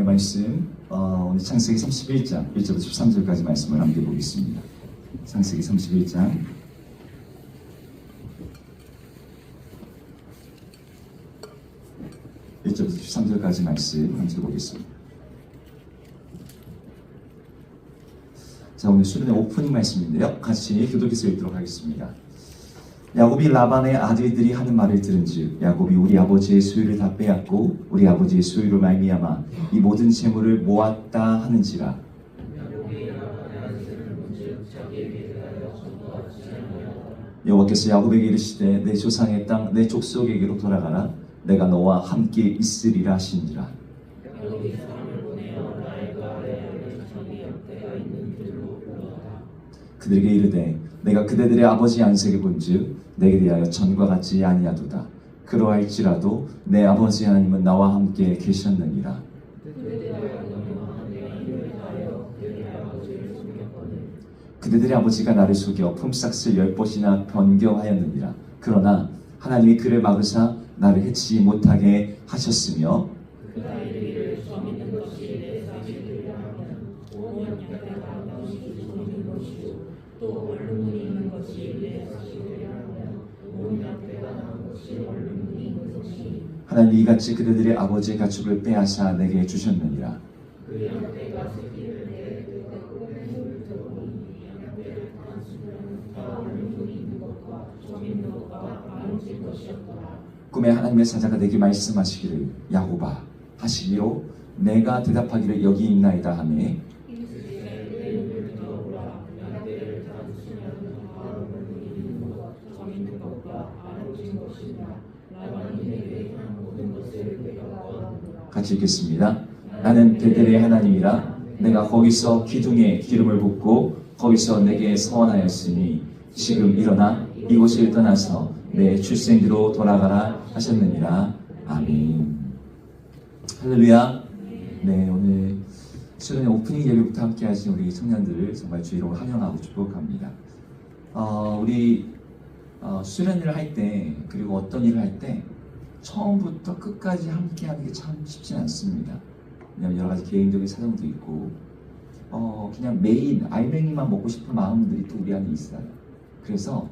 말씀 오늘 창세기 31장 1절부터 13절까지 말씀을 함께 보겠습니다. 창세기 31장 1절부터 13절까지 말씀 함께 보겠습니다. 자, 오늘 수련의 오프닝 말씀인데요. 같이 교독해서 읽도록 하겠습니다. 야곱이 라반의 아들들이 하는 말을 들은즉 야곱이 우리 아버지의 소유를 다 빼앗고 우리 아버지의 소유로 말미암아 이 모든 재물을 모았다 하는지라. 여호와께서 야곱에게 이르시되 내 조상의 땅 내 족속에게로 돌아가라. 내가 너와 함께 있으리라 하신지라. 그들에게 이르되 내가 그대들의 아버지 안색을 본즉 내게 대하여 전과 같지 아니하도다. 그러할지라도 내 아버지 하나님은 나와 함께 계셨느니라. 그대들의 아버지가 나를 속여 품삯을 10번이나 변경하였느니라. 그러나 하나님이 그를 막으사 나를 해치지 못하게 하셨으며 하나님이 이같이 그들의 아버지의 가축을 빼앗아 내게 주셨느니라. 꿈에 하나님의 사자가 내게 말씀하시기를 야곱아 하시기로 내가 대답하기를 여기 있나이다 하며 같이 읽겠습니다. 나는 베델의 하나님이라. 내가 거기서 기둥에 기름을 붓고 거기서 내게 서원하였으니 지금 일어나 이곳을 떠나서 내 출생지로 돌아가라 하셨느니라. 아멘. 할렐루야. 네, 오늘 수련의 오프닝 예배부터 함께 하신 우리 청년들을 정말 주의 이름으로 환영하고 축복합니다. 우리 수련을 할 때 그리고 어떤 일을 할 때 처음부터 끝까지 함께 하는 게 참 쉽지 않습니다. 왜냐하면 여러 가지 개인적인 사정도 있고 그냥 메인 알맹이만 먹고 싶은 마음들이 또 우리 안에 있어요. 그래서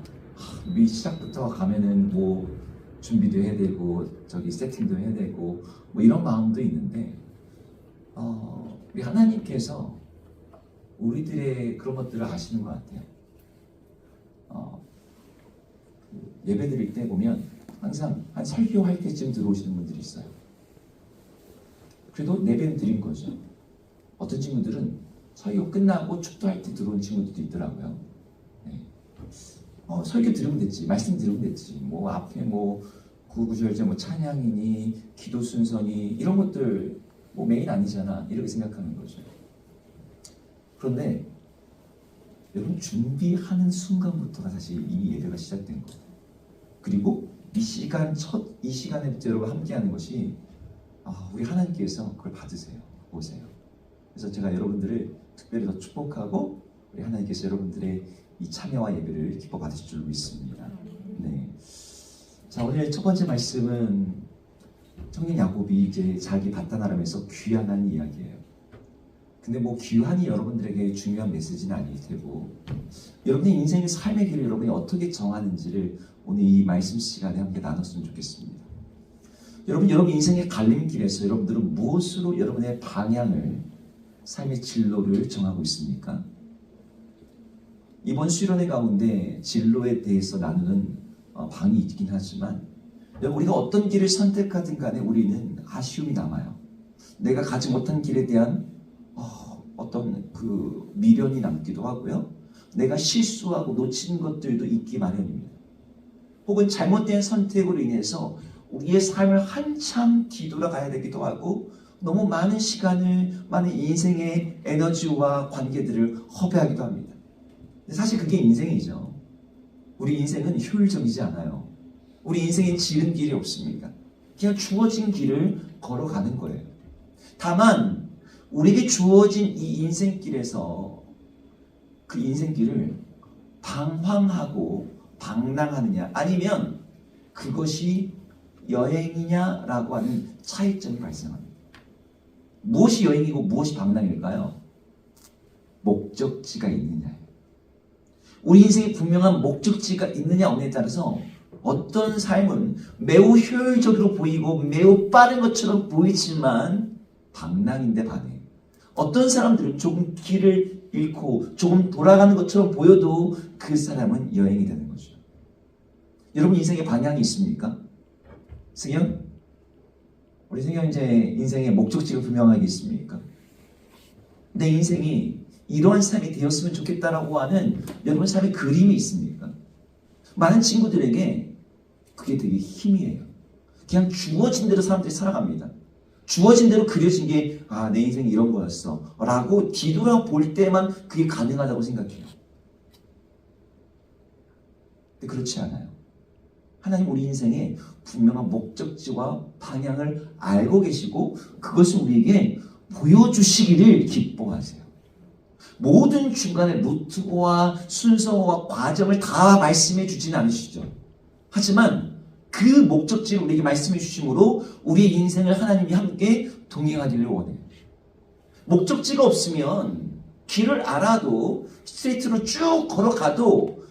미 시작부터 가면은 뭐 준비도 해야 되고 저기 세팅도 해야 되고 뭐 이런 마음도 있는데 우리 하나님께서 우리들의 그런 것들을 아시는 것 같아요. 예배 드릴 때 보면 항상 한 설교할 때쯤 들어오시는 분들이 있어요. 그래도 예배는 드린 거죠. 어떤 친구들은 설교 끝나고 축도할 때 들어온 친구들도 있더라고요. 네. 설교 들으면 됐지, 말씀 들으면 됐지. 뭐 앞에 뭐 구구절절 뭐 찬양이니 기도 순서니 이런 것들 뭐 메인 아니잖아 이렇게 생각하는 거죠. 그런데 여러분 준비하는 순간부터가 사실 이 예배가 시작된 거예요. 그리고 이 시간에부터 여러분 함께하는 것이 우리 하나님께서 그걸 받으세요. 보세요. 그래서 제가 여러분들을 특별히 더 축복하고 우리 하나님께서 여러분들의 이 참여와 예배를 기뻐 받으실 줄 믿습니다. 네. 자, 오늘 첫 번째 말씀은 청년 야곱이 이제 자기 바다나람에서 귀환한 이야기예요. 근데 뭐 귀환이 여러분들에게 중요한 메시지는 아닐 테고 여러분의 인생의 삶의 길을 여러분이 어떻게 정하는지를 오늘 이 말씀 시간에 함께 나눴으면 좋겠습니다. 여러분 인생의 갈림길에서 여러분들은 무엇으로 여러분의 방향을 삶의 진로를 정하고 있습니까? 이번 수련회 가운데 진로에 대해서 나누는 방이 있긴 하지만 우리가 어떤 길을 선택하든 간에 우리는 아쉬움이 남아요. 내가 가지 못한 길에 대한 어떤 그 미련이 남기도 하고요. 내가 실수하고 놓친 것들도 있기 마련입니다. 혹은 잘못된 선택으로 인해서 우리의 삶을 한참 뒤돌아가야 되기도 하고 너무 많은 시간을, 많은 인생의 에너지와 관계들을 허비하기도 합니다. 사실 그게 인생이죠. 우리 인생은 효율적이지 않아요. 우리 인생에 지름길이 없습니다. 그냥 주어진 길을 걸어가는 거예요. 다만 우리에게 주어진 이 인생길에서 그 인생길을 방황하고 방랑하느냐 아니면 그것이 여행이냐라고 하는 차이점이 발생합니다. 무엇이 여행이고 무엇이 방랑일까요? 목적지가 있느냐. 우리 인생에 분명한 목적지가 있느냐 없느냐에 따라서 어떤 삶은 매우 효율적으로 보이고 매우 빠른 것처럼 보이지만 방랑인데 반해. 어떤 사람들은 조금 길을 잃고 조금 돌아가는 것처럼 보여도 그 사람은 여행이 되는 거죠. 여러분 인생에 방향이 있습니까? 승현? 우리 승현 이제 인생에 목적지가 분명하게 있습니까? 내 인생이 이러한 삶이 되었으면 좋겠다라고 하는 여러분 삶의 그림이 있습니까? 많은 친구들에게 그게 되게 힘이에요. 그냥 주어진 대로 사람들이 살아갑니다. 주어진 대로 그려진 게 내 인생이 이런 거였어 라고 뒤돌아볼 때만 그게 가능하다고 생각해요. 근데 그렇지 않아요. 하나님 우리 인생에 분명한 목적지와 방향을 알고 계시고 그것을 우리에게 보여주시기를 기뻐하세요. 모든 중간에 루트와 순서와 과정을 다 말씀해 주지는 않으시죠. 하지만 그 목적지를 우리에게 말씀해 주심으로 우리의 인생을 하나님이 함께 동행하기를 원해요. 목적지가 없으면 길을 알아도 스트레이트로 쭉 걸어가도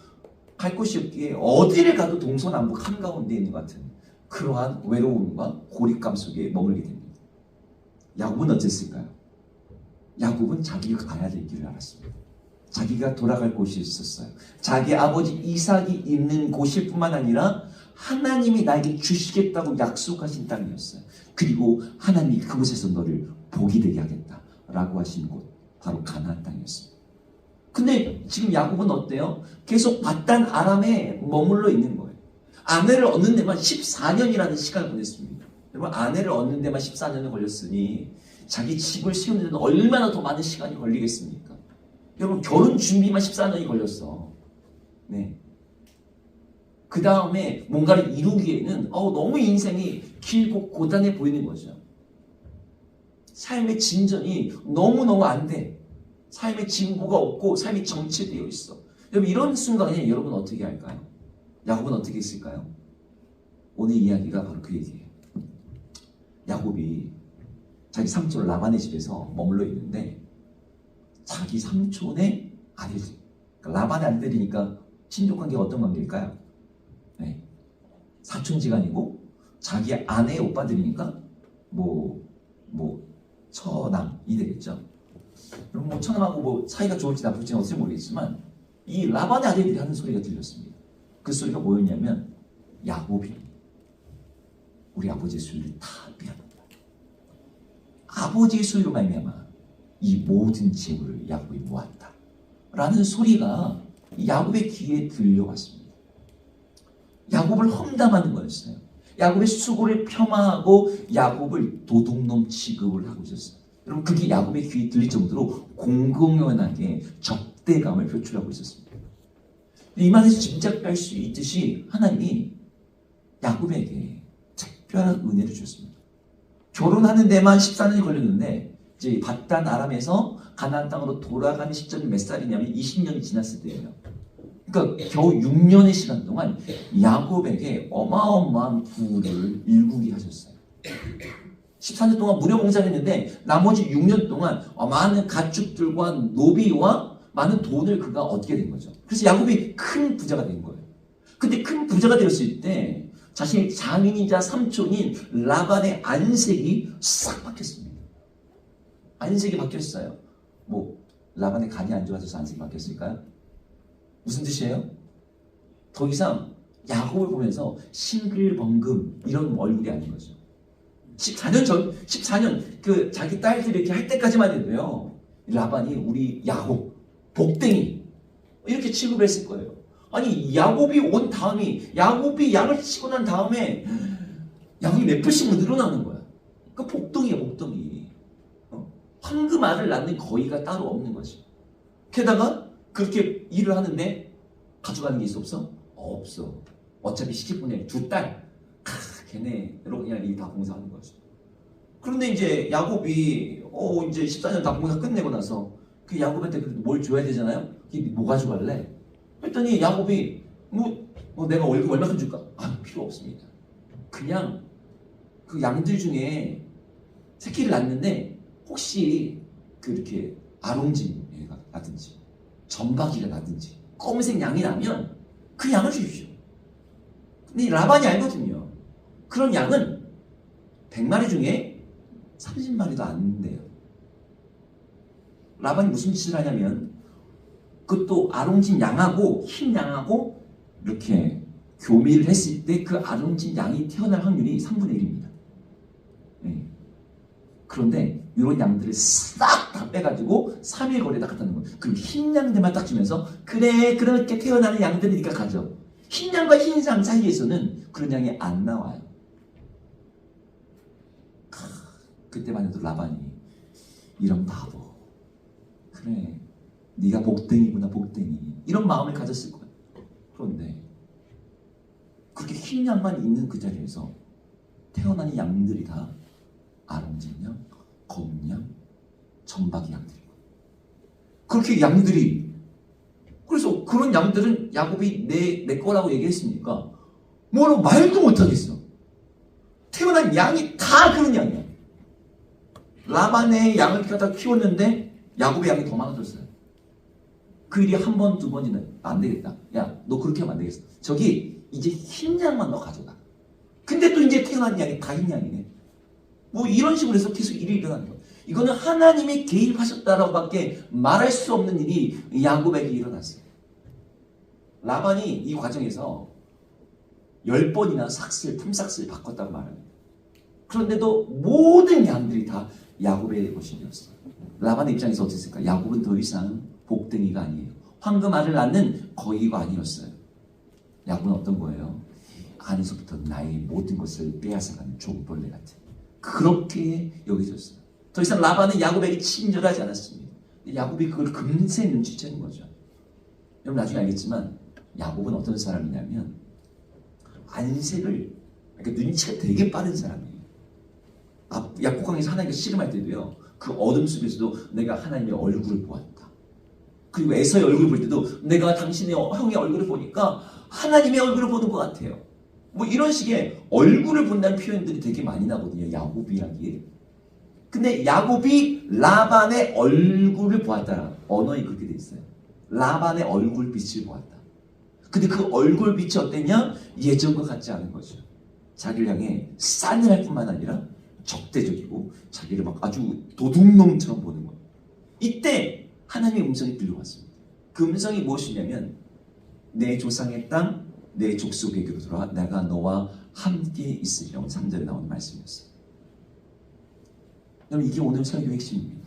갈 곳이 없기에 어디를 가도 동서남북 한가운데 있는 것 같은 그러한 외로움과 고립감 속에 머물게 됩니다. 야곱은 어땠을까요? 야곱은 자기가 가야 될 길을 알았습니다. 자기가 돌아갈 곳이 있었어요. 자기 아버지 이삭이 있는 곳일 뿐만 아니라 하나님이 나에게 주시겠다고 약속하신 땅이었어요. 그리고 하나님이 그곳에서 너를 복이 되게 하겠다라고 하신 곳 바로 가나안 땅이었습니다. 근데 지금 야곱은 어때요? 계속 밧단 아람에 머물러 있는 거예요. 아내를 얻는 데만 14년이라는 시간을 보냈습니다. 여러분 아내를 얻는 데만 14년이 걸렸으니 자기 집을 세우는 데는 얼마나 더 많은 시간이 걸리겠습니까? 여러분 결혼 준비만 14년이 걸렸어. 네. 그 다음에 뭔가를 이루기에는 너무 인생이 길고 고단해 보이는 거죠. 삶의 진전이 너무너무 안 돼. 삶의 진보가 없고 삶이 정체되어 있어. 여러분 이런 순간에 여러분 어떻게 할까요? 야곱은 어떻게 했을까요? 오늘 이야기가 바로 그 얘기예요. 야곱이 자기 삼촌 라반의 집에서 머물러 있는데 자기 삼촌의 아들, 그러니까 라반의 아들이니까 친족 관계가 어떤 관계일까요? 네. 사촌지간이고 자기 아내의 오빠들이니까 처남이 되겠죠. 그럼 처남하고 사이가 좋을지 나쁠지는 어찌 모르겠지만 이 라반의 아들들이 하는 소리가 들렸습니다. 그 소리가 뭐였냐면 야곱이 우리 아버지의 소유를 다 빼앗는다. 아버지의 소유로 말미암아 이 모든 재물을 야곱이 모았다 라는 소리가 야곱의 귀에 들려왔습니다. 야곱을 험담하는 거였어요. 야곱의 수고를 폄하하고 야곱을 도둑놈 취급을 하고 있었어요. 여러분 그게 야곱의 귀에 들릴 정도로 공공연하게 적대감을 표출하고 있었습니다. 이 말에서 짐작할 수 있듯이 하나님이 야곱에게 특별한 은혜를 주셨습니다. 결혼하는 데만 14년이 걸렸는데 이제 밧단 아람에서 가나안 땅으로 돌아가는 시점이 몇 살이냐면 20년이 지났을 때예요. 그러니까 겨우 6년의 시간 동안 야곱에게 어마어마한 부를 일구게 하셨어요. 14년 동안 무료 봉사를 했는데 나머지 6년 동안 많은 가축들과 노비와 많은 돈을 그가 얻게 된 거죠. 그래서 야곱이 큰 부자가 된 거예요. 근데 큰 부자가 되었을 때 자신의 장인이자 삼촌인 라반의 안색이 싹 바뀌었습니다. 안색이 바뀌었어요. 라반의 간이 안 좋아져서 안색이 바뀌었을까요? 무슨 뜻이에요? 더 이상 야곱을 보면서 싱글벙금 이런 얼굴이 아닌 거죠. 14년 그 자기 딸들이 이렇게 할 때까지만 해도요. 라반이 우리 야곱 복댕이 이렇게 취급을 했을 거예요. 아니 야곱이 온 다음에 야곱이 양을 치고 난 다음에 양이 몇 배씩 늘어나는 거야. 그 복덩이야 복덩이. 황금알을 낳는 거위가 따로 없는 거지. 게다가 그렇게 일을 하는데 가져가는 게 있어 없어? 없어. 어차피 시집보내 두 딸. 걔네로 그냥 이 다 봉사하는 거지. 그런데 이제 야곱이 이제 14년 다 봉사 끝내고 나서 그 야곱한테 뭘 줘야 되잖아요. 뭐 가져갈래? 했더니 야곱이 내가 월급 얼마큼 줄까? 필요 없습니다. 그냥 그 양들 중에 새끼를 낳는데 혹시 그렇게 아롱진이가 나든지 점박이가 나든지 검은색 양이 나면 그 양을 주십시오. 근데 이 라반이 알거든요. 그런 양은 100마리 중에 30마리도 안 돼요. 라반이 무슨 짓을 하냐면 그것도 아롱진 양하고 흰 양하고 이렇게 교미를 했을 때 그 아롱진 양이 태어날 확률이 3분의 1입니다. 네. 그런데 이런 양들을 싹 다 빼가지고 3일 거리에다 갖다 놓은 거예요. 그럼 흰 양들만 딱 주면서 그래 그렇게 태어나는 양들이니까 가져. 흰 양과 흰 양 사이에서는 그런 양이 안 나와요. 그때만 해도 라반이 이런 바보 그래 네가 복댕이구나 복댕이 이런 마음을 가졌을 거예요. 그런데 그렇게 흰 양만 있는 그 자리에서 태어나는 양들이 다 아롱진 양, 검은 양, 점박이 양들이고 그렇게 양들이 그래서 그런 양들은 야곱이 내 거라고 얘기했으니까 뭐라고 말도 못하겠어. 태어난 양이 다 그런 양이야. 라반의 양을 갖다 키웠는데 야곱의 양이 더 많아졌어요. 그 일이 한 번, 두 번이면 안 되겠다. 야, 너 그렇게 하면 안 되겠어. 저기 이제 흰 양만 너 가져가. 근데 또 이제 태어난 양이 다 흰 양이네. 뭐 이런 식으로 해서 계속 일이 일어나는 거예요. 이거는 하나님이 개입하셨다라고밖에 말할 수 없는 일이 야곱에게 일어났어요. 라반이 이 과정에서 10번이나 품삯을 바꿨다고 말합니다. 그런데도 모든 양들이 다 야곱의 것이었어요. 라반의 입장에서 어땠을까? 야곱은 더 이상 복댕이가 아니에요. 황금알을 낳는 거위가 아니었어요. 야곱은 어떤 거예요? 안에서부터 나의 모든 것을 빼앗아가는 종벌레 같은 그렇게 여겨졌어요. 더 이상 라반은 야곱에게 친절하지 않았습니다. 야곱이 그걸 금세 눈치채는 거죠. 여러분 나중에 알겠지만 야곱은 어떤 사람이냐면 안색을 그러니까 눈치가 되게 빠른 사람이에요. 약국강에서 하나님께 씨름할 때도요. 그 어둠 속에서도 내가 하나님의 얼굴을 보았다. 그리고 에서의 얼굴을 볼 때도 내가 당신의 형의 얼굴을 보니까 하나님의 얼굴을 보는 것 같아요. 뭐 이런 식의 얼굴을 본다는 표현들이 되게 많이 나거든요. 야곱 이야기에. 근데 야곱이 라반의 얼굴을 보았다. 언어에 그렇게 돼 있어요. 라반의 얼굴빛을 보았다. 근데 그 얼굴빛이 어땠냐? 예전과 같지 않은 거죠. 자기를 향해 싸늘할 뿐만 아니라 적대적이고 자기를 막 아주 도둑놈처럼 보는 거예요. 이때 하나님의 음성이 들려왔습니다. 그 음성이 무엇이냐면 내 조상의 땅, 내 족속에게로 돌아와 내가 너와 함께 있으리라고 3절에 나오는 말씀이었어요. 여러분 이게 오늘 설교의 핵심입니다.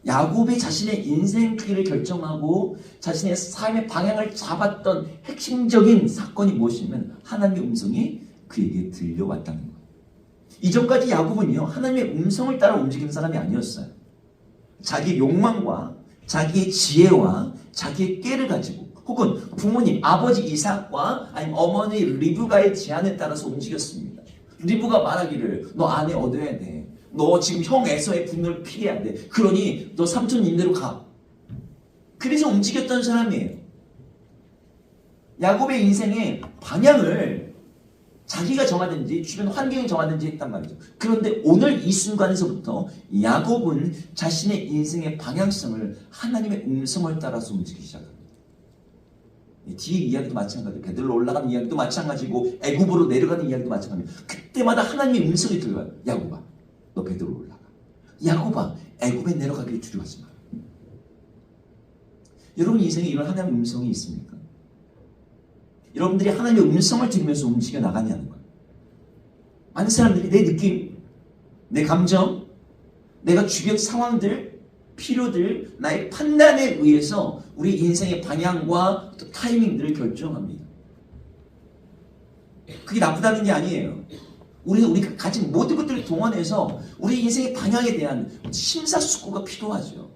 야곱이 자신의 인생 길을 결정하고 자신의 삶의 방향을 잡았던 핵심적인 사건이 무엇이냐면 하나님의 음성이 그에게 들려왔다는 거예요. 이전까지 야곱은요 하나님의 음성을 따라 움직이는 사람이 아니었어요. 자기 욕망과 자기의 지혜와 자기의 꾀를 가지고 혹은 부모님 아버지 이삭과 아니면 어머니 리브가의 제안에 따라서 움직였습니다. 리브가 말하기를 너 아내 얻어야 돼. 너 지금 형 에서의 분노를 피해야 돼. 그러니 너 삼촌 임대로 가. 그래서 움직였던 사람이에요. 야곱의 인생의 방향을 자기가 정하든지 주변 환경이 정하든지 했단 말이죠. 그런데 오늘 이 순간에서부터 야곱은 자신의 인생의 방향성을 하나님의 음성을 따라서 움직이기 시작합니다. 뒤에 이야기도 마찬가지고 베들로 올라가는 이야기도 마찬가지고 애굽으로 내려가는 이야기도 마찬가지입니다. 그때마다 하나님의 음성이 들려와요. 야곱아 너 베들로 올라가. 야곱아 애굽에 내려가기를 두려워하지 마라. 여러분 인생에 이런 하나님의 음성이 있습니까? 여러분들이 하나님의 음성을 들으면서 움직여 나가냐는 거예요. 많은 사람들이 내 느낌, 내 감정, 내가 주변 상황들, 필요들, 나의 판단에 의해서 우리 인생의 방향과 또 타이밍들을 결정합니다. 그게 나쁘다는 게 아니에요. 우리가 가진 모든 것들을 동원해서 우리 인생의 방향에 대한 심사숙고가 필요하죠.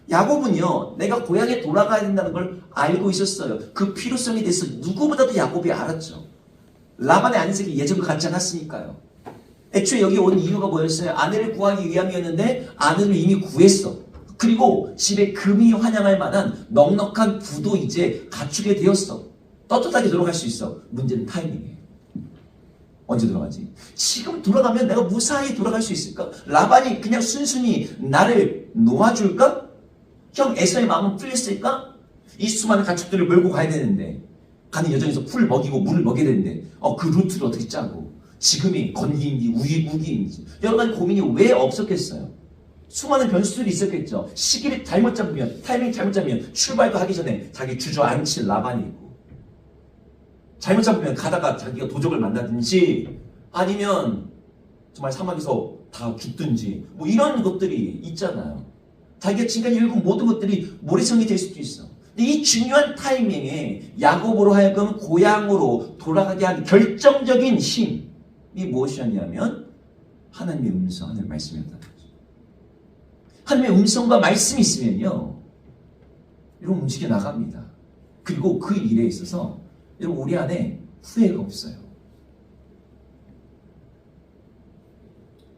야곱은요 내가 고향에 돌아가야 된다는 걸 알고 있었어요. 그 필요성에 대해서 누구보다도 야곱이 알았죠. 라반의 안색이 예전과 같지 않았으니까요. 애초에 여기 온 이유가 뭐였어요? 아내를 구하기 위함이었는데 아내를 이미 구했어. 그리고 집에 금이 환영할 만한 넉넉한 부도 이제 갖추게 되었어. 떳떳하게 돌아갈 수 있어. 문제는 타이밍이에요. 언제 돌아가지? 지금 돌아가면 내가 무사히 돌아갈 수 있을까? 라반이 그냥 순순히 나를 놓아줄까? 형 에서의 마음은 풀렸을까? 이 수많은 가축들을 몰고 가야 되는데, 가는 여정에서 풀을 먹이고 물을 먹여야 되는데, 그 루트를 어떻게 짜고, 지금이 건기인지 우기인지 여러 가지 고민이 왜 없었겠어요? 수많은 변수들이 있었겠죠. 시기를 잘못 잡으면, 타이밍 잘못 잡으면 출발도 하기 전에 자기 주저앉힐 라반이 있고, 잘못 잡으면 가다가 자기가 도적을 만나든지 아니면 정말 사막에서 다 죽든지 뭐 이런 것들이 있잖아요. 자기가 지금까지 읽은 모든 것들이 모래성이 될 수도 있어. 근데 이 중요한 타이밍에 야곱으로 하여금 고향으로 돌아가게 한 결정적인 힘이 무엇이었냐면 하나님의 음성, 하나님의 말씀이었다는 거죠. 하나님의 음성과 말씀이 있으면요, 여러분 움직여 나갑니다. 그리고 그 일에 있어서 여러분 우리 안에 후회가 없어요.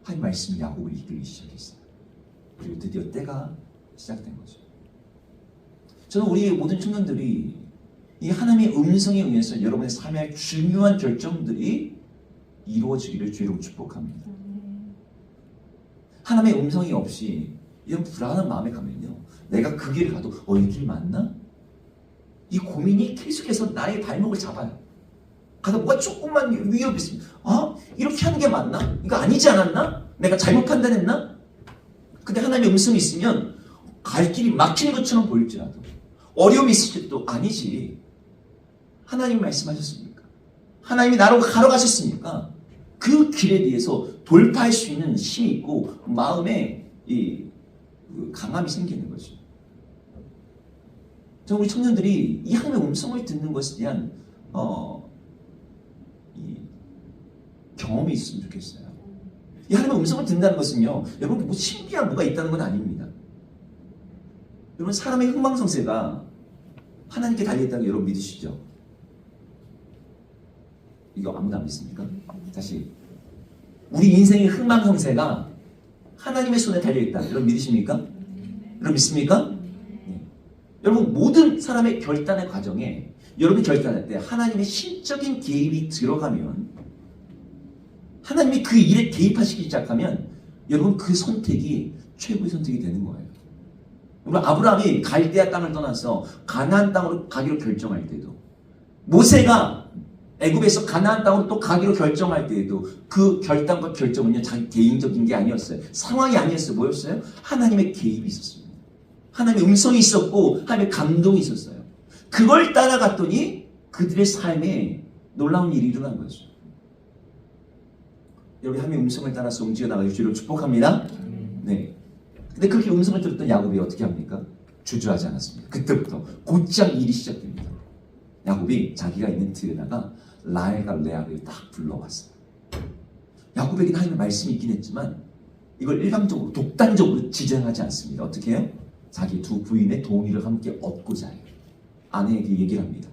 하나님 말씀이 야곱을 이끌기 시작했어요. 그리고 드디어 때가 시작된 거죠. 저는 우리 모든 청년들이 이 하나님의 음성에 의해서 여러분의 삶의 중요한 결정들이 이루어지기를 주의로 축복합니다. 하나님의 음성이 없이 이런 불안한 마음에 가면요, 내가 그 길을 가도 이 길 맞나? 이 고민이 계속해서 나의 발목을 잡아요. 가다 뭐가 조금만 위협이 있으면 이렇게 하는 게 맞나? 이거 아니지 않았나? 내가 잘못 판단했나? 근데 하나님의 음성이 있으면 갈 길이 막히는 것처럼 보일지라도, 어려움이 있을 때도 아니지, 하나님 말씀하셨습니까? 하나님이 나로 가러 가셨으니까 그 길에 대해서 돌파할 수 있는 힘이 있고 마음에 이 강함이 생기는 거죠. 저는 우리 청년들이 이 하나님의 음성을 듣는 것에 대한 이 경험이 있으면 좋겠어요. 이 하나님의 음성을 듣는다는 것은요, 여러분 뭐 신비한 뭐가 있다는 건 아닙니다. 여러분 사람의 흥망성쇠가 하나님께 달려있다는 거 여러분 믿으시죠? 이거 아무도 안 믿습니까? 다시, 우리 인생의 흥망성쇠가 하나님의 손에 달려있다, 여러분 믿으십니까? 여러분 믿습니까? 여러분 모든 사람의 결단의 과정에 여러분이 결단할 때 하나님의 신적인 개입이 들어가면, 하나님이 그 일에 개입하시기 시작하면 여러분 그 선택이 최고의 선택이 되는 거예요. 여러분 아브라함이 갈대아 땅을 떠나서 가나안 땅으로 가기로 결정할 때도, 모세가 애굽에서 가나안 땅으로 또 가기로 결정할 때에도 그 결단과 결정은요 자기 개인적인 게 아니었어요. 상황이 아니었어요. 뭐였어요? 하나님의 개입이 있었습니다. 하나님의 음성이 있었고 하나님의 감동이 있었어요. 그걸 따라갔더니 그들의 삶에 놀라운 일이 일어난 거죠. 여러분 하나님의 음성을 따라서 움직여 나가길 주로 축복합니다. 네. 근데 그렇게 음성을 들었던 야곱이 어떻게 합니까? 주저하지 않았습니다. 그때부터 곧장 일이 시작됩니다. 야곱이 자기가 있는 틀에다가 라헬과 레아를 딱 불러왔어요. 야곱에게는 하나님의 말씀이 있긴 했지만 이걸 일방적으로 독단적으로 지정하지 않습니다. 어떻게 해요? 자기 두 부인의 동의를 함께 얻고자 해요. 아내에게 얘기를 합니다.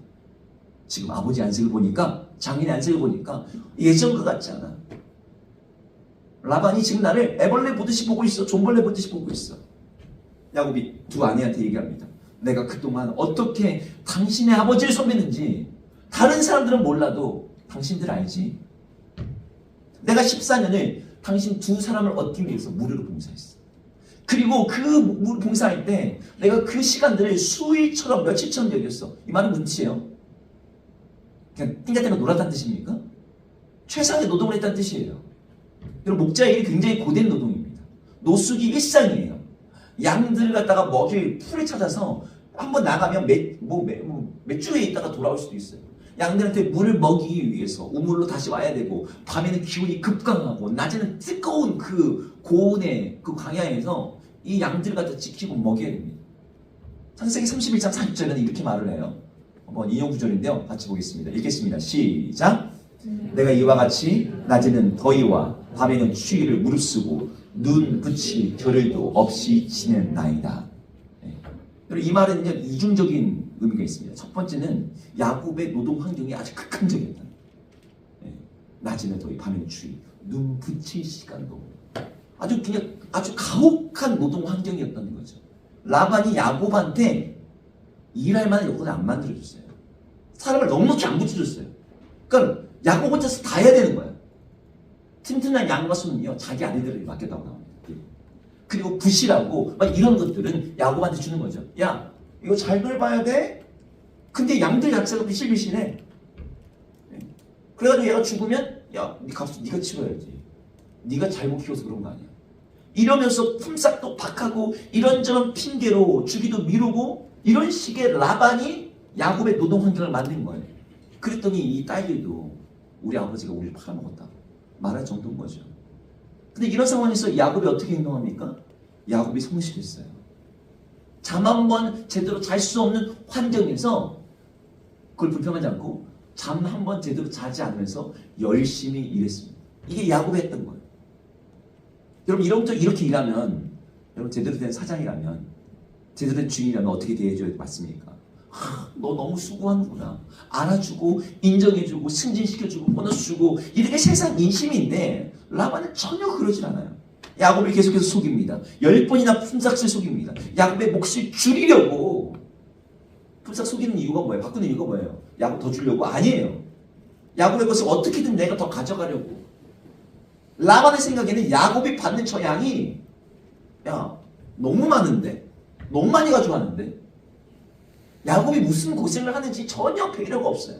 지금 아버지 안색을 보니까, 장인의 안색을 보니까 예전과 같지 않아. 라반이 지금 나를 애벌레 보듯이 보고 있어. 존벌레 보듯이 보고 있어. 야곱이 두 아내한테 얘기합니다. 내가 그동안 어떻게 당신의 아버지를 섬겼는지 다른 사람들은 몰라도 당신들 알지? 내가 14년을 당신 두 사람을 얻기 위해서 무료로 봉사했어. 그리고 그 봉사할 때 내가 그 시간들을 수일처럼 며칠처럼 여겼어. 이 말은 문치예요. 그냥 띵가띵가 놀았다는 뜻입니까? 최상의 노동을 했다는 뜻이에요. 여러분 목자의 일이 굉장히 고된 노동입니다. 노숙이 일상이에요. 양들을 갖다가 먹일 풀을 찾아서 한번 나가면 몇 주에 있다가 돌아올 수도 있어요. 양들한테 물을 먹이기 위해서 우물로 다시 와야 되고, 밤에는 기온이 급강하고 낮에는 뜨거운 그 고온의 그 광야에서 이 양들을 갖다 지키고 먹여야 됩니다. 창세기 31장 40절에는 이렇게 말을 해요. 한번 인용 구절인데요. 같이 보겠습니다. 읽겠습니다. 시작. 내가 이와 같이 낮에는 더위와 밤에는 추위를 무릅쓰고 눈 붙일 겨를도 없이 지낸나이다. 이 말은 이중적인 의미가 있습니다. 첫 번째는 야곱의 노동 환경이 아주 극한적이었다. 낮에는 더위, 밤에는 추위, 눈 붙일 시간도 아주 가혹한 노동 환경이었다는 거죠. 라반이 야곱한테 일할 만한 여건을 안 만들어줬어요. 사람을 넉넉히 안 붙여줬어요. 그러니까 야곱 혼자서 다 해야 되는 거야. 튼튼한 양과 소는요 자기 아들들에게 맡겼다고 나옵니다. 그리고 붓이라고 막 이런 것들은 야곱한테 주는 거죠. 야 이거 잘 돌봐야 돼. 근데 양들 자체가 비실비실해. 그래가지고 얘가 죽으면 야 네 값을 네가 치러야지. 네가 잘못 키워서 그런 거 아니야. 이러면서 품삯도 박하고 이런저런 핑계로 주기도 미루고 이런 식의 라반이 야곱의 노동 환경을 만든 거예요. 그랬더니 이 딸들도 우리 아버지가 우리를 팔아먹었다 말할 정도인 거죠. 근데 이런 상황에서 야곱이 어떻게 행동합니까? 야곱이 성실했어요. 잠 한 번 제대로 잘 수 없는 환경에서 그걸 불평하지 않고 잠 한 번 제대로 자지 않으면서 열심히 일했습니다. 이게 야곱이 했던 거예요. 여러분 이런부터 이렇게 일하면 여러분 제대로 된 사장이라면 제대로 된 주인이라면 어떻게 대해줘야 맞습니까? 너 너무 수고하는구나. 알아주고 인정해주고 승진시켜주고 보너스 주고 이렇게 세상 인심인데 라반은 전혀 그러질 않아요. 야곱을 계속해서 속입니다. 10번이나 품삯을 속입니다. 야곱의 몫을 줄이려고. 품삯 속이는 이유가 뭐예요? 바꾸는 이유가 뭐예요? 야곱 더 주려고? 아니에요. 야곱의 것을 어떻게든 내가 더 가져가려고. 라반의 생각에는 야곱이 받는 저 양이 야 너무 많은데 너무 많이 가져가는데 야곱이 무슨 고생을 하는지 전혀 배려가 없어요.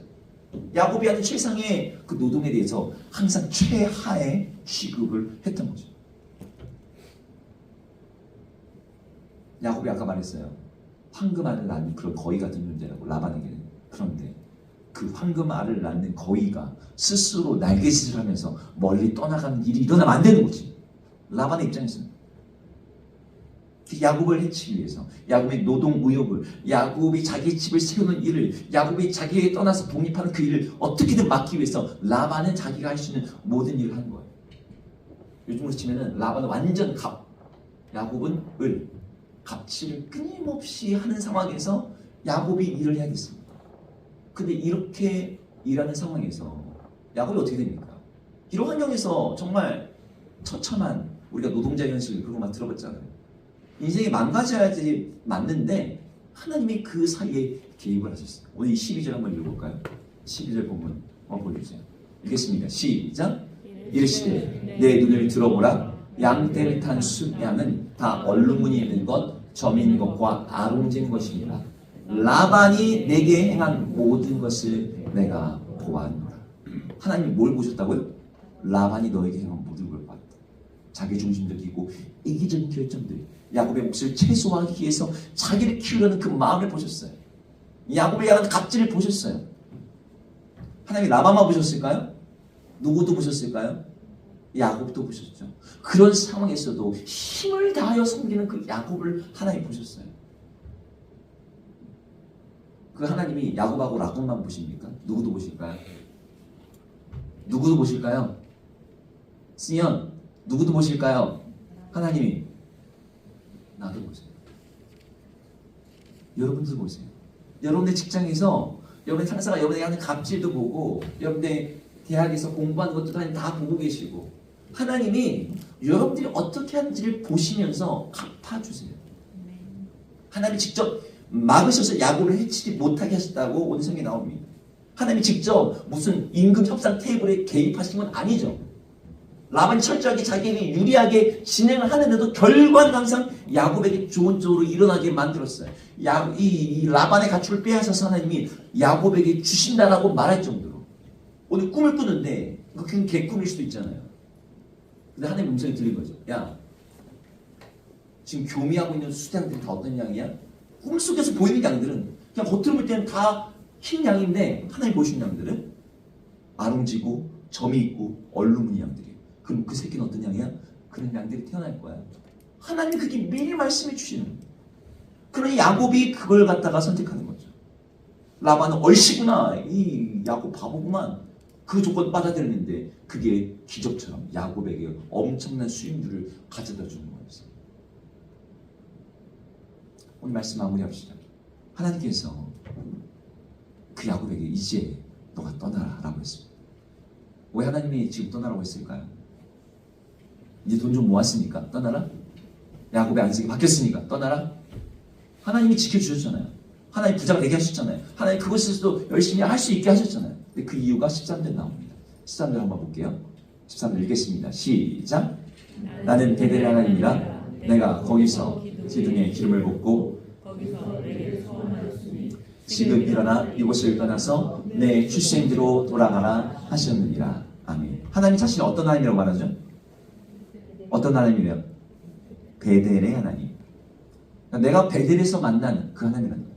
야곱이 하는 최상의 그 노동에 대해서 항상 최하의 취급을 했던 거죠. 야곱이 아까 말했어요. 황금알을 낳는 그런 거위 같은 존재라고 라반에게는. 그런데 그 황금알을 낳는 거위가 스스로 날개짓을 하면서 멀리 떠나가는 일이 일어나면 안 되는 거지. 라반의 입장에서는. 야곱을 해치기 위해서 야곱의 노동 의욕을 야곱이 자기 집을 세우는 일을 야곱이 자기에게 떠나서 독립하는 그 일을 어떻게든 막기 위해서 라반은 자기가 할 수 있는 모든 일을 하는 거예요. 요즘으로 치면은 라반은 완전 갑, 야곱은 을, 갑질을 끊임없이 하는 상황에서 야곱이 일을 해야겠습니다. 근데 이렇게 일하는 상황에서 야곱이 어떻게 됩니까? 이런 환경에서 정말 처참한 우리가 노동자 현실 그런 것만 들어봤잖아요. 인생이 망가져야지 맞는데 하나님이 그 사이에 개입을 하셨어요. 오늘 이 12절 한번 읽어볼까요? 12절 본문 한번 보여주세요. 읽겠습니다. 시작. 이르시되 내 눈을 들어보라. 양떼를 탄 숫양은 다 얼룩무늬 있는 것, 점인 것과 아롱진 것이니라. 라반이 내게 행한 모든 것을 내가 보았노라. 하나님이 뭘 보셨다고요? 라반이 너에게 행한 모든 걸 봤다. 자기중심적이고 이기적인 결정들이 야곱의 몫을 최소화하기 위해서 자기를 키우려는 그 마음을 보셨어요. 야곱의 향한 갑질을 보셨어요. 하나님이 라반만 보셨을까요? 누구도 보셨을까요? 야곱도 보셨죠. 그런 상황에서도 힘을 다하여 섬기는 그 야곱을 하나님이 보셨어요. 그 하나님이 야곱하고 라반만 보십니까? 누구도 보실까요? 누구도 보실까요? 시연 누구도 보실까요? 하나님이 나도 보세요. 여러분들 보세요. 여러분의 직장에서 여러분의 상사가 여러분에게 하는 갑질도 보고 여러분의 대학에서 공부하는 것도 다 보고 계시고 하나님이 여러분들이 어떻게 하는지를 보시면서 갚아주세요. 하나님이 직접 막으셔서 야곱을 해치지 못하게 하셨다고 오늘 성경에 나옵니다. 하나님이 직접 무슨 임금 협상 테이블에 개입하신 건 아니죠. 라반이 철저하게 자기에게 유리하게 진행을 하는데도 결과는 항상 야곱에게 좋은 쪽으로 일어나게 만들었어요. 이 라반의 가축을 빼앗아서 하나님이 야곱에게 주신다라고 말할 정도로. 오늘 꿈을 꾸는데 그건 개꿈일 수도 있잖아요. 근데 하나님 음성이 들린 거죠. 야, 지금 교미하고 있는 수양들이 다 어떤 양이야? 꿈속에서 보이는 양들은 그냥 겉으로 볼 때는 다 흰 양인데 하나님 보신 양들은 아롱지고 점이 있고 얼룩무늬 양들이에요. 그럼 그 새끼는 어떤 양이야? 그런 양들이 태어날 거야. 하나님이 그게 미리 말씀해 주시는 거예요. 그러니 야곱이 그걸 갖다가 선택하는 거죠. 라반은 얼씨구나. 이 야곱 바보구만. 그 조건 받아들였는데 그게 기적처럼 야곱에게 엄청난 수익률을 가져다 주는 거였어요. 오늘 말씀 마무리합시다. 하나님께서 그 야곱에게 이제 너가 떠나라 라고 했습니다. 왜 하나님이 지금 떠나라고 했을까요? 이제 돈 좀 모았으니까 떠나라? 야곱의 안색이 바뀌었으니까 떠나라? 하나님이 지켜주셨잖아요. 하나님 부자가 되게 하셨잖아요. 하나님 그것에서도 열심히 할 수 있게 하셨잖아요. 근데 그 이유가 13절 나옵니다. 13절 한번 볼게요. 13절 읽겠습니다. 시작. 나는 베델의 하나님이라 내가 거기서 기둥에 기름을 붓고 지금 일어나 이곳을 떠나서 내 출생지로 돌아가라 하셨느니라. 아멘. 하나님 자신이 어떤 하나님이라고 말하죠? 어떤 하나님이래요? 베델의 하나님. 그러니까 내가 베델에서 만난 그 하나님이라는 거예요.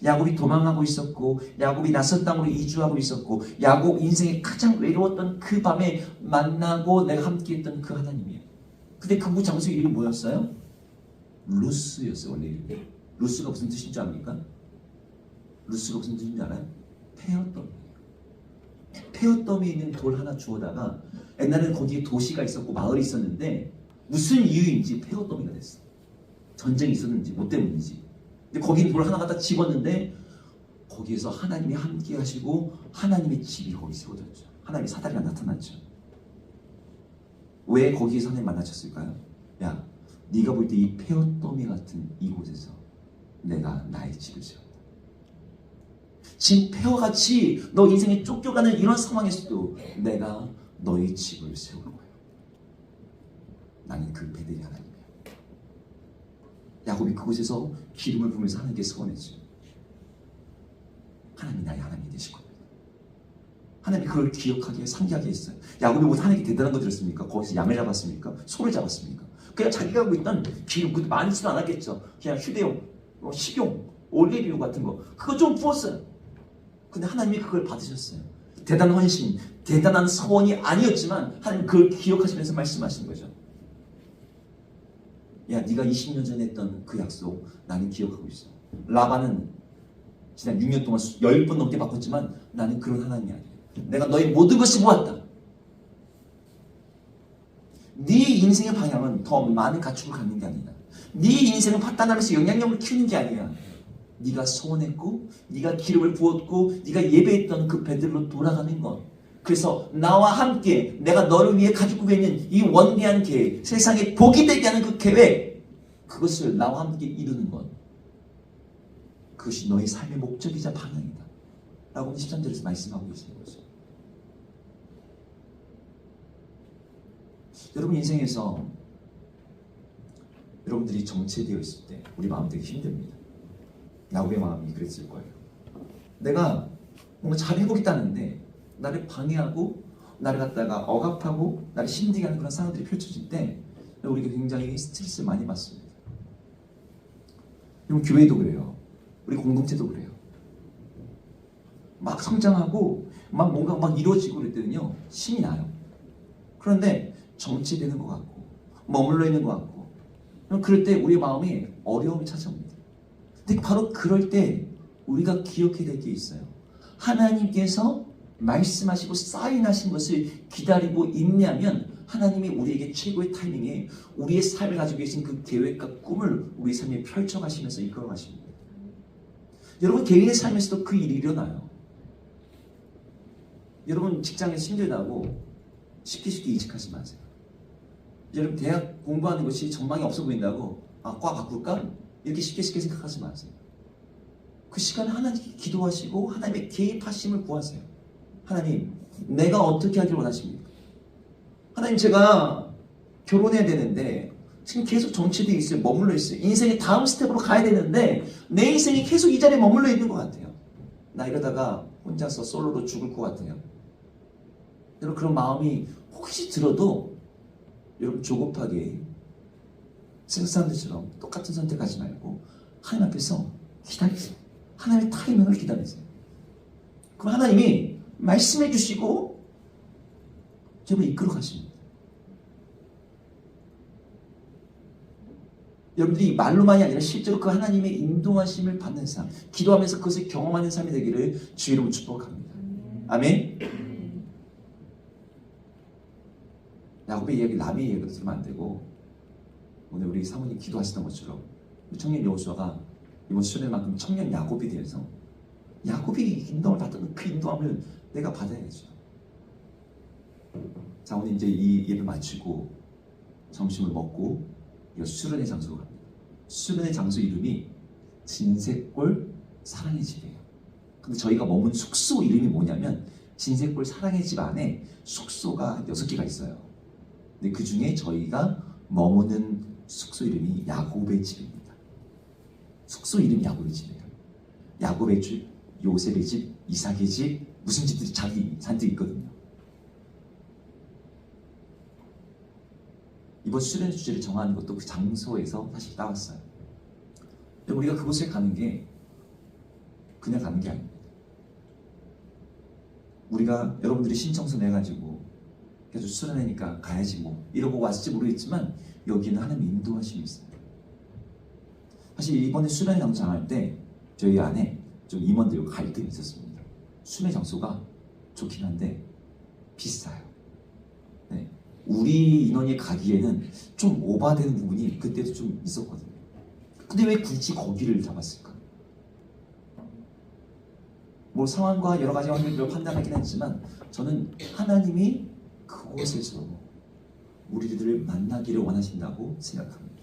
야곱이 도망하고 있었고 야곱이 낯선 땅으로 이주하고 있었고 야곱 인생이 가장 외로웠던 그 밤에 만나고 내가 함께했던 그 하나님이에요. 근데 그 장소 이름이 뭐였어요? 루스였어요. 원래 이름이. 루스가 무슨 뜻인 줄 압니까? 루스가 무슨 뜻인지 알아요? 페어더미. 페어더미에 있는 돌 하나 주워다가 옛날에는 거기에 도시가 있었고 마을이 있었는데 무슨 이유인지 페어더미가 됐어. 전쟁이 있었는지 뭐 때문인지. 근데 거기 돌 하나 갖다 집었는데 거기에서 하나님이 함께 하시고 하나님의 집이 거기 세워졌죠. 하나님의 사다리가 나타났죠. 왜 거기에서 하나님 만나셨을까요? 야, 네가 볼 때 이 페어더미 같은 이곳에서 내가 나의 집을 세웠다. 지금 폐허같이 너 인생에 쫓겨가는 이런 상황에서도 내가 너의 집을 세울 거야. 나는 그 베델의 하나님이야. 야곱이 그곳에서 기름을 부으면서 하나님께 소원했죠. 하나님이 나의 하나님이 되실 겁니다. 하나님이 그걸 기억하게 상기하게 했어요. 야곱이 뭐 하나님께 대단한 거 들었습니까? 거기서 양을 잡았습니까? 소를 잡았습니까? 그냥 자기가 하고 있던 기름, 그것도 많지도 않았겠죠. 그냥 휴대용, 식용, 올리브유 같은 거 그거 좀 부었어요. 근데 하나님이 그걸 받으셨어요. 대단한 헌신, 대단한 서원이 아니었지만 하나님 그걸 기억하시면서 말씀하신 거죠. 야, 네가 20년 전에 했던 그 약속 나는 기억하고 있어. 라반은 지난 6년 동안 10번 넘게 바꿨지만 나는 그런 하나님이 아니야. 내가 너의 모든 것을 모았다. 네 인생의 방향은 더 많은 가축을 갖는 게 아니라 네 인생은 파탄하면서 영향력을 키우는 게 아니라 네가 소원했고 네가 기름을 부었고 네가 예배했던 그 베들로 돌아가는 것. 그래서 나와 함께 내가 너를 위해 가지고 있는 이 원대한 계획, 세상에 복이 되게 하는 그 계획, 그것을 나와 함께 이루는 것, 그것이 너의 삶의 목적이자 방향이다 라고 13절에서 말씀하고 계시는 거죠. 여러분 인생에서 여러분들이 정체되어 있을 때 우리 마음 되게 힘듭니다. 야곱의 마음이 그랬을 거예요. 내가 뭔가 잘 해보겠다는데 나를 방해하고 나를 갖다가 억압하고 나를 힘들게 하는 그런 상황들이 펼쳐질 때 우리가 굉장히 스트레스를 많이 받습니다. 여러분 교회도 그래요. 우리 공동체도 그래요. 막 성장하고 막 뭔가 막 이루어지고 그럴 때는요 힘이 나요. 그런데 정체되는 것 같고 머물러 있는 것 같고 그럴 때 우리 마음이 어려움이 찾아옵니다. 근데 바로 그럴 때 우리가 기억해야 될 게 있어요. 하나님께서 말씀하시고 사인하신 것을 기다리고 인내하면 하나님이 우리에게 최고의 타이밍에 우리의 삶을 가지고 계신 그 계획과 꿈을 우리 삶에 펼쳐가시면서 이끌어가십니다. 여러분 개인의 삶에서도 그 일이 일어나요. 여러분 직장에서 힘들다고 쉽게 이직하지 마세요. 여러분 대학 공부하는 것이 전망이 없어 보인다고 과 바꿀까? 이렇게 쉽게 생각하지 마세요. 그 시간에 하나님께 기도하시고 하나님의 개입하심을 구하세요. 하나님, 내가 어떻게 하길 원하십니까? 하나님, 제가 결혼해야 되는데 지금 계속 정체되어 있어요. 머물러 있어요. 인생의 다음 스텝으로 가야 되는데 내 인생이 계속 이 자리에 머물러 있는 것 같아요. 나 이러다가 혼자서 솔로로 죽을 것 같아요. 여러분 그런 마음이 혹시 들어도 여러분 조급하게 세상 사람들처럼 똑같은 선택하지 말고 하나님 앞에서 기다리세요. 하나님의 타이밍을 기다리세요. 그럼 하나님이 말씀해 주시고 저를 이끌어 가십니다. 여러분들이 말로만이 아니라 실제로 그 하나님의 인도하심을 받는 삶, 기도하면서 그것을 경험하는 삶이 되기를 주 이름으로 축복합니다. 아멘. 야곱의 이야기, 라미의 이야기도 들으면 안 되고 오늘 우리 사모님 기도하시던 것처럼 청년 여호수아가 이번 수련만큼 청년 야곱이 되어서 야곱이 인도함을 받던 그 인도함을 내가 받아야죠. 자, 오늘 이제 이 예배 마치고 점심을 먹고 이 수련의 장소로 갑니다. 수련의 장소 이름이 진색골 사랑의 집이에요. 근데 저희가 머문 숙소 이름이 뭐냐면 진색불 사랑의 집 안에 숙소가 6개가 있어요. 근데 그 중에 저희가 머무는 숙소 이름이 야곱의 집입니다. 숙소 이름이 야곱의 집이에요. 야곱의 집, 요셉의 집, 이삭의 집, 무슨 집들이 자기 잔뜩 있거든요. 이번 수련 주제를 정하는 것도 그 장소에서 사실 따왔어요. 근데 우리가 그곳에 가는 게 그냥 가는 게 아닙니다. 우리가 여러분들이 신청서 내가지고 계속 수련회니까 가야지 뭐 이러고 왔을지 모르겠지만 여기는 하나님 인도하심이 있어요. 사실 이번에 수련회 장소 정할 때 저희 안에 좀 임원들과 갈등이 있었습니다. 수련회 장소가 좋긴 한데 비싸요. 네. 우리 인원이 가기에는 좀 오바되는 부분이 그때도 좀 있었거든요. 근데 왜 굳이 거기를 잡았을까? 뭐 상황과 여러 가지 확률을 판단하긴 했지만 저는 하나님이 그곳에서 우리들을 만나기를 원하신다고 생각합니다.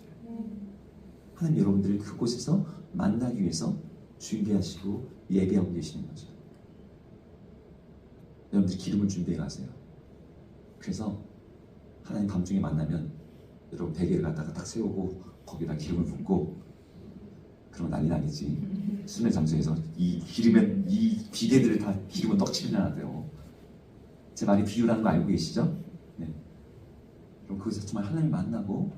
하나님 여러분들을 그곳에서 만나기 위해서 준비하시고 예배하고 계시는 거죠. 여러분들 기름을 준비해 가세요. 그래서 하나님 밤중에 만나면 여러분 베개를 갖다가 딱 세우고 거기다 기름을 붓고 그러면 난리 나겠지. 수련회 장소에서 이 기름에 이 비대들을 다 기름을 떡치면 돼요. 제 말이 비유라는 거 알고 계시죠? 네. 그럼 거기서 정말 하나님 만나고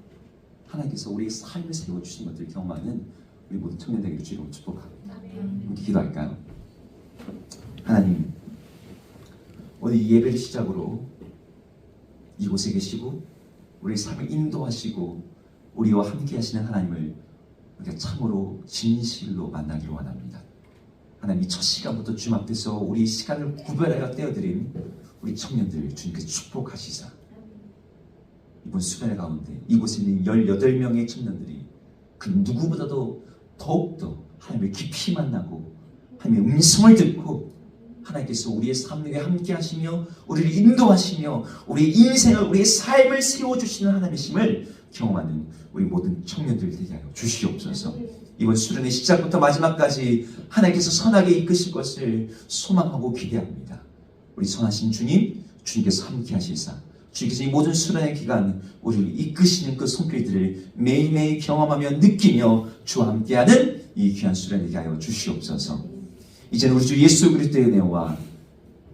하나님께서 우리의 삶을 세워주신 것들을 경험하는 우리 모든 청년들에게 주로 축복합니다. 함께 기도할까요? 하나님, 오늘 이 예배를 시작으로 이곳에 계시고 우리의 삶을 인도하시고 우리와 함께 하시는 하나님을 우리가 참으로 진실로 만나기를 원합니다. 하나님, 이 첫 시간부터 주님 앞에서 우리 시간을 구별하여 떼어드린 우리 청년들 주님께서 축복하시사 이번 수련회 가운데 이곳에 있는 18명의 청년들이 그 누구보다도 더욱더 하나님을 깊이 만나고 하나님의 음성을 듣고 하나님께서 우리의 삶에 함께 하시며 우리를 인도하시며 우리의 인생을 우리의 삶을 세워주시는 하나님이심을 경험하는 우리 모든 청년들 되게 하여 주시옵소서. 이번 수련의 시작부터 마지막까지 하나님께서 선하게 이끄실 것을 소망하고 기대합니다. 우리 선하신 주님, 주님께서 함께 하시사 주님께서 이 모든 수련의 기간 우리를 이끄시는 그 손길들을 매일매일 경험하며 느끼며 주와 함께하는 이 귀한 수련을 되게 하여 주시옵소서. 이제는 우리 주 예수 그리스도의 은혜와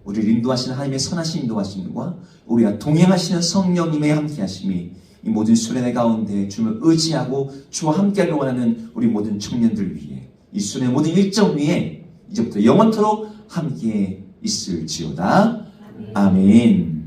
우리를 인도하시는 하나님의 선하신 인도하심과 우리와 동행하시는 성령님의 함께하심이 이 모든 수련회 가운데 주님을 의지하고 주와 함께하길 원하는 우리 모든 청년들 위해 이 수련회 모든 일정 위에 이제부터 영원토록 함께 있을지어다. 아멘.